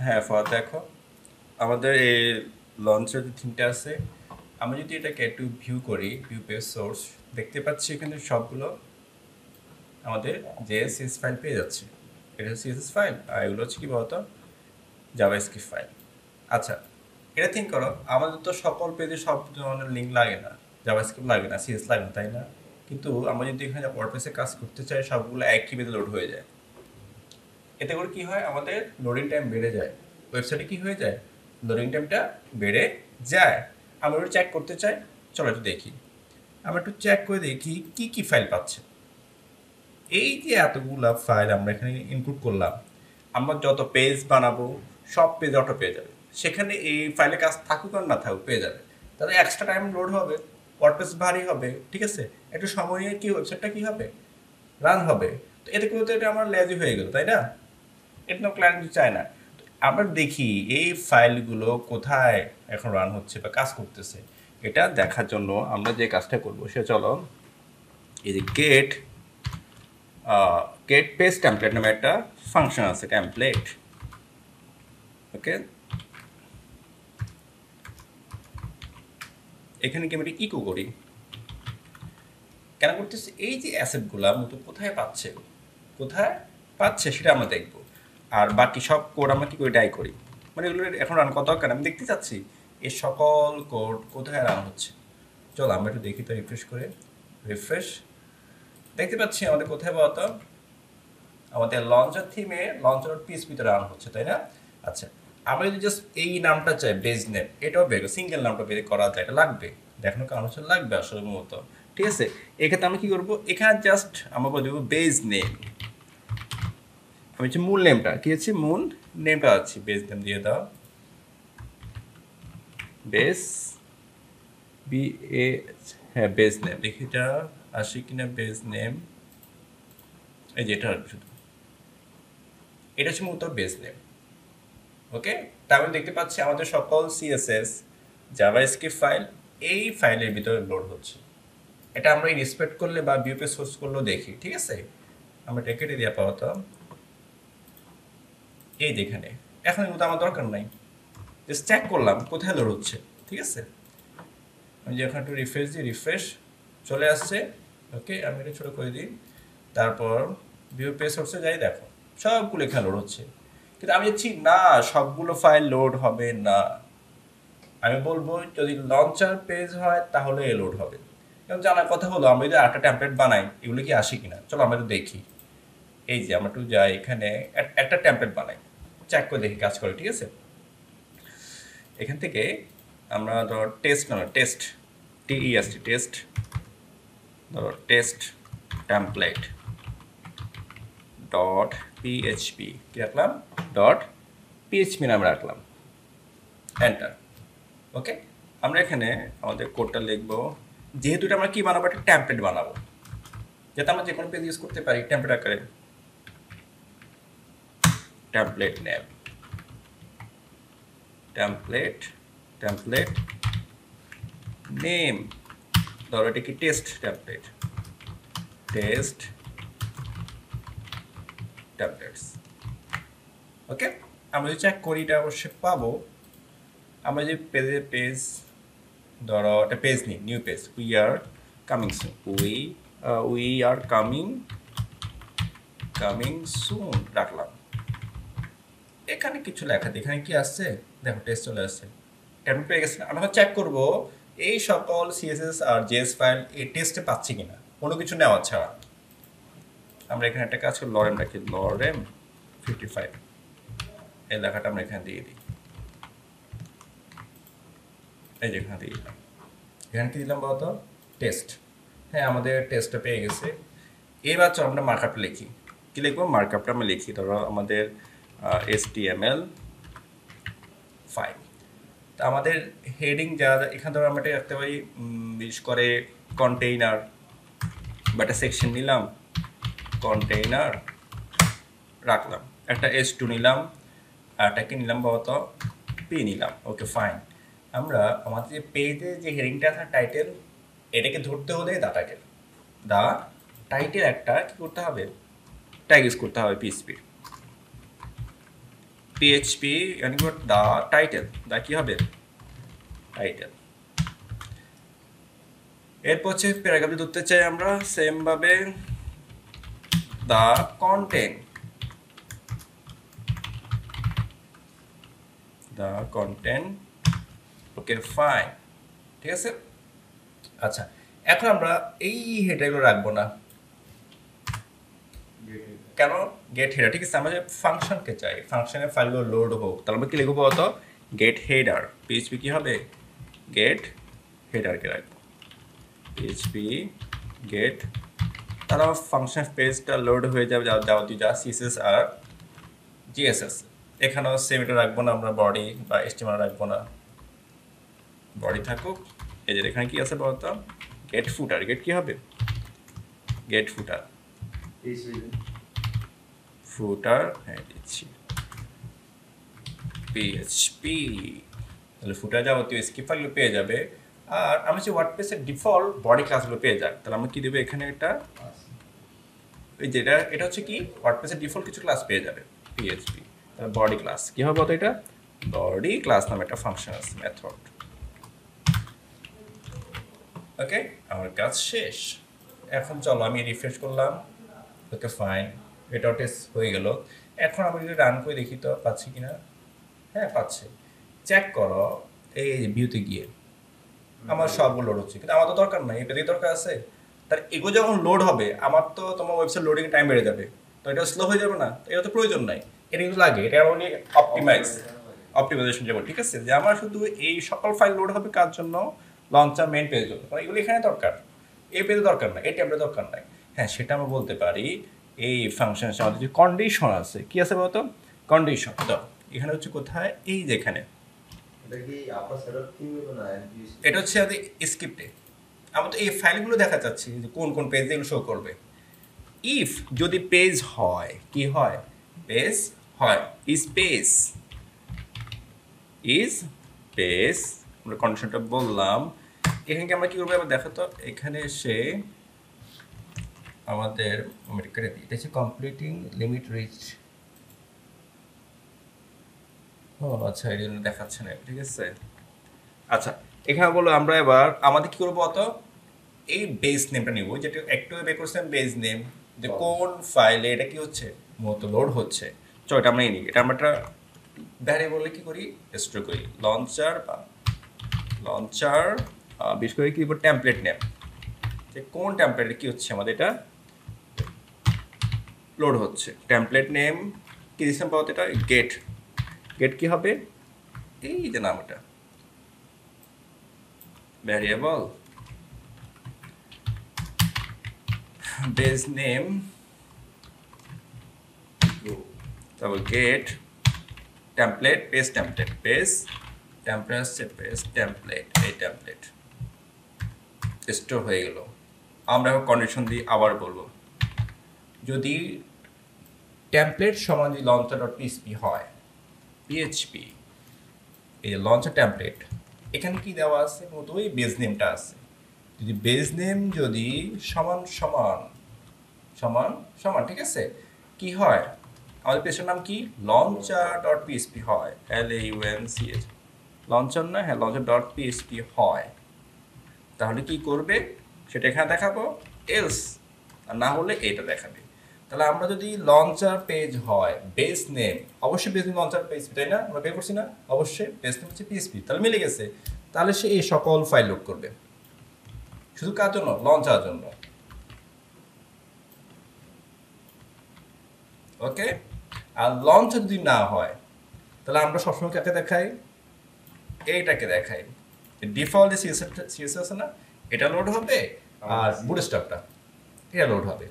হ্যাঁ দেখো আমাদের এই লঞ্চের যে থিমটা আছে, আমি যদি এটাকে একটু ভিউ করি, ভিউ পেজ সোর্স, দেখতে পাচ্ছি এখানে সবগুলো আমাদের জেএসএস ফাইল পেয়ে যাচ্ছে। এটা হচ্ছে সিএসএস ফাইল আর এগুলো হচ্ছে কি বলতো, জাভাস্ক্রিপ্ট ফাইল। আচ্ছা, এটা থিঙ্ক করো, আমাদের তো সকল পেজে সব ধরনের লিঙ্ক লাগে না, জাভাস্ক্রিপ্ট লাগে না, সিএস লাগে না, তাই না? কিন্তু আমরা যদি এখানে ওয়ার্ডপ্রেসে কাজ করতে চাই, সবগুলো একই পেজে লোড হয়ে যায়। এতে করে কি হয়, আমাদের লোডিং টাইম বেড়ে যায়। ওয়েবসাইটে কি হয়ে যায়, লোডিং টাইমটা বেড়ে যায়। আমরা একটু চেক করতে চাই, চলো একটু দেখি। আমরা একটু চেক করে দেখি কি কি ফাইল পাচ্ছে। এই যে এতগুলা ফাইল আমরা এখানে ইনক্লুড করলাম, আমরা যত পেজ বানাবো সব পেজ অটো পেয়ে যাবে। সেখানে এই ফাইলে কাজ থাকুক আর না থাকুক পেয়ে যাবে। তাহলে এক্সট্রা টাইম লোড হবে, ওয়ার্ডপ্রেস ভারী হবে, ঠিক আছে? একটু সময় নিয়ে কি ওয়েবসাইটটা কি হবে, রান হবে। তো এতে করে তো এটা আমার লেজি হয়ে গেল, তাই না? এটা তো ক্লায়েন্ট চায় না। তো আমরা দেখি এই ফাইলগুলো কোথায় এখন রান হচ্ছে বা কাজ করতেছে। এটা দেখার জন্য আমরা যে কাজটা করবো সে চলো, এই যে গেট পেজ টেমপ্লেট নামে একটা ফাংশন আছে, টেমপ্লেট। ওকে, এখানে কি আমি এটা ইকো করি, কেন করতেছি, এই যে অ্যাসেটগুলো মতো কোথায় পাচ্ছে, কোথায় পাচ্ছে সেটা আমরা দেখব। আর বাকি সব কোড আমরা কি করে ডাই করি, মানে এগুলো এখন রান কত দরকার আমি দেখতে চাচ্ছি এই সকল কোড কোথায় রান হচ্ছে। চলো আমরা একটু দেখি তো, রিফ্রেশ করে। রিফ্রেশ, দেখতে পাচ্ছি আমাদের কোথায় বলতো, আমাদের লঞ্চার থিমে লঞ্চার পিএসপিতে রান হচ্ছে, তাই না? আচ্ছা, আমরা যদি জাস্ট এই নামটা চাই, বেজ নেম, এটাও বের সিঙ্গেল নামটা বের করা যায়, এটা লাগবে, দেখানোর কারণ হচ্ছে লাগবে আসলে মূলত। ঠিক আছে, এক্ষেত্রে আমরা কি করবো, এখানে জাস্ট আমরা বলবো বেজ নেম। আমি হচ্ছে মূল নেমটা কি হচ্ছে, মূল নেমটা আছে, বেজ নেম দিয়ে দাও। বেস বি এ, হ্যাঁ বেজ নেম, দেখি এটা আসি কিনা। বেজ নেম, এই যে এটা শুধু, এটা হচ্ছে মূলত বেজ নেম। ওকে, তাহলে দেখতে পাচ্ছি আমাদের সকল সিএসএস জাভাস্ক্রিপ্ট ফাইল এই ফাইলের ভিতরে লোড হচ্ছে। এটা আমরা ইন্সপেক্ট করলে বা ভিউপে সোর্স করলেও দেখি, ঠিক আছে? আমরা এটা কেটে দিয়ে পাওয়া, এই যেখানে এখন এগুলো তো আমার দরকার নাই, জাস্ট চেক করলাম কোথায় লোড হচ্ছে, ঠিক আছে? আমি যে এখন একটু রিফ্রেশ দিই, রিফ্রেশ চলে আসছে। ওকে, আমি এটা ছোটো করে দিই, তারপর ভিউ পে সোর্সে যাই, দেখো সবগুলো এখানে লোড হচ্ছে। কিন্তু আমি দেখছি না, সবগুলো ফাইল লোড হবে না। আমি বলবো যদি লঞ্চার পেজ হয় তাহলে লোড হবে। এবং জানার কথা হলো, আমরা যদি একটা টেমপ্লেট বানাই এগুলো কি আসে কিনা, চলো আমরা একটু দেখি। এই যে আমরা একটু যাই, এখানে একটা টেমপ্লেট বানাই, চেক করে দেখি কাজ করে, ঠিক আছে? এখান থেকে আমরা ধর টেস্ট নামে, টেস্ট টিইএসটি, টেস্ট, ধরো টেস্ট টেমপ্লেট ডট পিএইচপি কি রাখলাম, ডট পিএইচপি নামে রাখলাম, এন্টার। ওকে, আমরা এখানে আমাদের কোডটা লিখবো। যেহেতু এটা আমরা কি বানাবো, একটা টেমপ্লেট বানাবো, যাতে আমরা যে কোনো পেজ ইউজ করতে পারি টেমপ্লেট আকারে। Template name, template, template name, ধরো এটা কি টেস্ট টেমপ্লেট, টেস্ট টেমপ্লেটস। ওকে, আমরা যদি চেক করি এটা অবশ্যই পাবো। আমরা যে পেজ, ধরো একটা পেজ নিই, new page, we are coming soon, we are coming soon রাখলাম। এখানে কিছু লেখা, এখানে কি আসছে দেখো, টেস্ট চলে আসছে, টেমপ্লেট পেয়ে গেছে। আমরা চেক করব এই সকল সিএসএস আর জেএস ফাইল এই টেস্টে পাচ্ছি কিনা, কোনো কিছু নেওয়া ছাড়া। আমরা এখানে একটা কাজ করি, লরেম রাখি, লরেম 55, এই লেখাটা আমরা এখানে দিয়ে দিই, এই যে এখানে দিয়ে দিলাম। এখানে কি দিলাম বলতো, টেস্ট। হ্যাঁ, আমাদের টেস্টটা পেয়ে গেছে। এবার চল আমরা মার্কআপটা লিখি। কি লিখবো, মার্কআপটা আমরা লিখি, ধরো আমাদের HTML5। তা আমাদের হেডিং যা এখানে ধরো আমরা এটা রাখতে পারি, বিশেষ করে কন্টেইনার বা একটা সেকশন নিলাম, কন্টেইনার রাখলাম, একটা S2 নিলাম, আর এটাকে নিলাম বলতো পি নিলাম। ওকে ফাইন, আমরা আমাদের যে পেজে যে হেডিংটা আছে টাইটেল, এটাকে ধরতে হলে দা টাইটেল একটা কি করতে হবে, ট্যাগ ইউজ করতে হবে PHP. PHP and what the title দা কি হবে টাইটেল এরপর হচ্ছে প্যারাগ্রাফে ধরতে চাই আমরা সেম ভাবে the content ওকে ফাইন ঠিক আছে আচ্ছা এখন আমরা এই হেডারগুলো রাখবো না কেন গেট হেডার ঠিক আছে আমরা ফাংশনকে চাই ফাংশনের ফাইলগুলো লোড হোক তাহলে আমরা কি লিখবো বলতো গেট হেডার পিএইচপি কি হবে গেট হেডারকে রাখবো পিএইচপি গেট তাহলে আমার ফাংশন পেজটা লোড হয়ে যাবে যাবতীয় যা সিএসএস আর জিএসএস এখানেও সেম এটা রাখবো না আমরা বডি বা এচটিএমএল রাখবো না বডি থাকুক এই যে এখানে কি আছে বলতো গেট ফুটার গেট কি হবে গেট ফুটার ফুটার হ্যাঁ দিচ্ছি পিএইচপি তাহলে ফুটার যাবতীয় স্ক্রিপ্ট ফাইলগুলো পেয়ে যাবে আর আমরা যে ওয়ার্ডপ্রেসের ডিফল্ট বডি ক্লাসগুলো পেয়ে যাক তাহলে আমরা কি দেবো এখানে একটা এই যেটা এটা হচ্ছে কি ওয়ার্ডপ্রেসের ডিফল্ট কিছু ক্লাস পেয়ে যাবে পিএইচপি তাহলে বডি ক্লাস কি হবে বলতো এটা বডি ক্লাস নামে একটা ফাংশন আছে মেথড ওকে আমার কাজ শেষ এখন চলো আমি রিফ্রেশ করলাম ওকে ফাইন এটাও টেস্ট হয়ে গেল এখন আমি যদি রান করে দেখি তো পাচ্ছি কিনা হ্যাঁ পাচ্ছে চেক করো এই ভিউতে গিয়ে আমার সবগুলো লোড হচ্ছে কিন্তু আমার তো দরকার নাই এটারই দরকার আছে তার এগুলো যখন লোড হবে আমার তো তোমার ওয়েবসাইট লোডিং টাইম বেড়ে যাবে তো এটা স্লো হয়ে যাবে না এটা তো প্রয়োজন নাই এটা কিন্তু লাগে এটা বলি অপটিমাইজেশন যাবো ঠিক আছে যে আমার শুধু এই সকল ফাইল লোড হবে কার জন্য লঞ্চার মেইন পেজের জন্য কারণ এগুলো এখানে দরকার এই পেজে দরকার নাই এই ট্যাবলেট দরকার নাই হ্যাঁ সেটা আমরা বলতে পারি এই ফাংশনের আমাদের যে কন্ডিশন আছে কি আছে বলতো কন্ডিশন তো এখানে হচ্ছে কোথায় এই যেখানে এটা হচ্ছে আমাদের স্ক্রিপ্টে আমরা তো এই ফাইলগুলো দেখা যাচ্ছে যে কোন কোন পেজ এগুলো শো করবে ইফ যদি পেজ হয় কি হয় পেজ হয় ইজ পেজ আমরা কন্ডিশনটা বললাম এখানে আমরা কি করবো আবার দেখো তো এখানে এসে আমাদের এটা হচ্ছে কমপ্লিটিং লিমিট রিচ ও আচ্ছা এই জন্য দেখাচ্ছে না ঠিক আছে আচ্ছা এখানে বলো আমরা এবার আমাদের কি করবো অত এই বেস নেমটা নিব যেটা একটু বের করছিলাম বেস নেম যে কোন ফাইলে এটা কি হচ্ছে মতো লোড হচ্ছে চলো এটা আমরা নিই এটা আমরা একটা ভ্যারিয়েবলে কি করি স্টোর করি লঞ্চার বিশেষ করে কি টেমপ্লেট নেম যে কোন টেমপ্লেটে কি হচ্ছে আমাদের এটা লোড হচ্ছে টেমপ্লেট নেম কি দিচ্ছেন পাওয়া এটা গেট কি হবে এই যে নাম এটা ভ্যারিয়েবল বেস নেম তারপর গেট টেমপ্লেট পেজ টেমপ্লেট এই টেমপ্লেট স্টোর হয়ে গেল আমরা কন্ডিশন দিয়ে আবার বলবো যদি টেমপ্লেট সমান যদি লঞ্চার ডট পিএইচপি হয় পিএইচপি এই যে লঞ্চার টেমপ্লেট এখানে কি দেওয়া আছে মতো ওই বেস নেমটা আছে যদি বেস নেম যদি সমান ঠিক আছে কি হয় আমাদের পেজের নাম কি লঞ্চার ডট পিএইচপি হয় LAUNCH লঞ্চার না হ্যাঁ লঞ্চার ডট পিএইচপি হয় তাহলে কি করবে সেটা এখানে দেখাবো এলস আর না হলে এটা দেখাবে তাহলে আমরা যদি লঞ্চার পেজ হয় বেস নেম অবশ্যই বেস নেম লঞ্চার পেজ তাই না আমরা বের করছি না অবশ্যই বেস নেম হচ্ছে পিএইচপি তাহলে মিলে গেছে তাহলে সে এই সকল ফাইল লোড করবে শুধু কার জন্য লঞ্চার জন্য ওকে আর লঞ্চ যদি না হয় তাহলে আমরা সবসময় কাকে দেখাই এইটাকে দেখাই ডিফল্ট সিএসএস আছে না এটা লোড হবে আর বুটস্ট্র্যাপটা এটা লোড হবে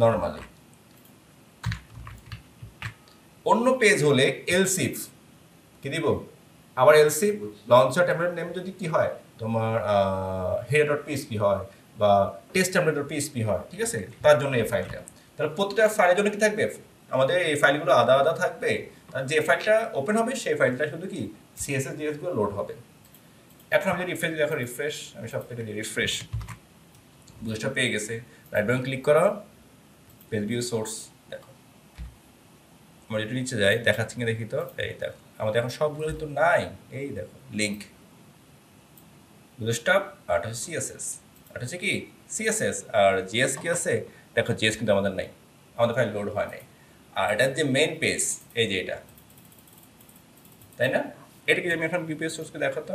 নরমালি অন্য পেজ হলে এলসিফ কি দিব আবার এলসিফ লঞ্চার টেমপ্লেট নেম যদি কি হয় তোমার header.php হয় বা test.php হয় ঠিক আছে তার জন্য এই ফাইলটা তাহলে প্রত্যেকটা ফাইলের জন্য কি থাকবে আমাদের এই ফাইলগুলো আলাদা থাকবে আর যে ফাইলটা ওপেন হবে সেই ফাইলটা শুধু কি সিএসএস জিএস গুলো লোড হবে এখন আমি যদি রিফ্রেশ আমি সব থেকে রিফ্রেশ বুস্টটা পেয়ে গেছে রাইট বাটন ক্লিক করো পেজ ভিউ সোর্স দেখো আমরা একটু নিচে যাই, দেখাচ্ছি কি দেখি তো, এই দেখো আমাদের এখন সবগুলো কিন্তু নাই। এই দেখো লিঙ্ক, বুটস্ট্র্যাপ, আর হচ্ছে সিএসএস, আর হচ্ছে কি সিএসএস, আর জিএস কি আছে দেখো, জিএস কিন্তু আমাদের নাই, আমাদের ফাইল লোড হয় নাই। আর এটার যে মেইন পেজ, এই যে এটা, তাই না? এটাকে আমি এখন বিপিএস সোর্সকে দেখাতো,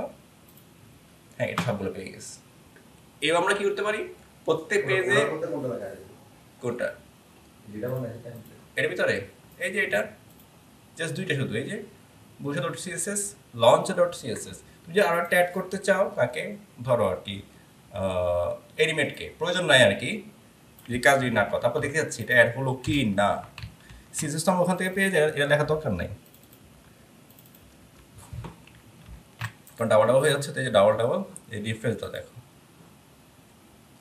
হ্যাঁ এটা সবগুলো পেয়ে গেছে। এবার আমরা কি করতে পারি, প্রত্যেক পেজে কোনটা এর ভিতরে, এই যে এটা জাস্ট দুইটা শুধু, এই যে বুসা dot CSS, launch dot CSS. তুমি যদি আরো একটা অ্যাড করতে চাও তাকে, ধরো আর কি এনিমেটকে প্রয়োজন নাই আর কি, যদি কাজ যদি না করো, তারপর দেখতে যাচ্ছি এটা অ্যাড হলো কি না, সিএসএস তো আমরা ওখান থেকে পেয়ে যায়, এটা লেখা দরকার নাই, কারণ ডাবল ডাবল হয়ে যাচ্ছে। তো এই যে ডাবল ডাবল, এই ডিফারেন্সটা দেখো,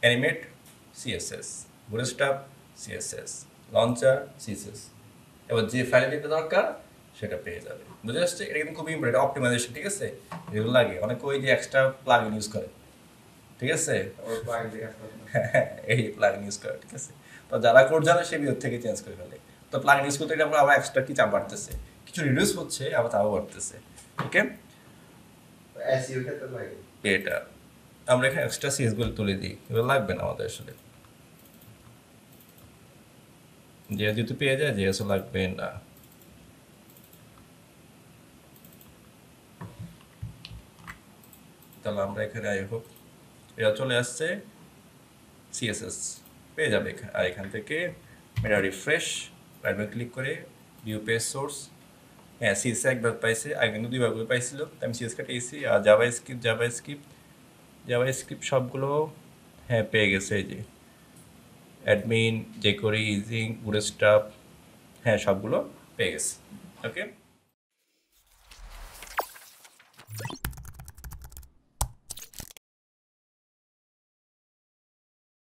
animate CSS, bootstrap CSS, launcher CSS, এবার যে ফাইলে দিতে দরকার সেটা পেয়ে যাবে। বুঝে আসছে? এটা কিন্তু খুবই ইম্পর্টেন্ট, অপটিমাইজেশন, ঠিক আছে? এগুলো লাগে অনেকে, ওই যে এক্সট্রা প্লাগইন ইউজ করে, ঠিক আছে? এই প্লাগইন ইউজ করে, ঠিক আছে? তো যারা কোড জানে সে ভিতর থেকে চেঞ্জ করে ফেলে। তো প্লাগইন ইউজ করতে আমরা আবার এক্সট্রা কি চাপ বাড়তেছে, কিছু রিডিউস হচ্ছে, আবার তাও বাড়তেছে। ওকে, এটা আমরা এখানে এক্সট্রা সিএস গুলো তুলে দিই, এগুলো লাগবে না আমাদের আসলে, যেহেতু পেয়ে যায় যেহেতু লাগবে না। তাহলে আমরা এখানে আই হোপ এটা চলে আসছে, সিএসএস পেয়ে যাবে এখানে। আর এখান থেকে এটা রিফ্রেশ, রাইট বাটন ক্লিক করে ভিউ পেজ সোর্স, হ্যাঁ সিএস একবার পাইছে, আগে কিন্তু দুইবার করে পাইছিল, আমি সিএস কাটিয়েছি। আর জাভা স্ক্রিপ্ট সবগুলো হ্যাঁ পেয়ে গেছে, এই যে অ্যাডমিন, জেকোরি, ইজিং, বুটস্ট্র্যাপ, হ্যাঁ সবগুলো পেয়ে গেছে। ওকে।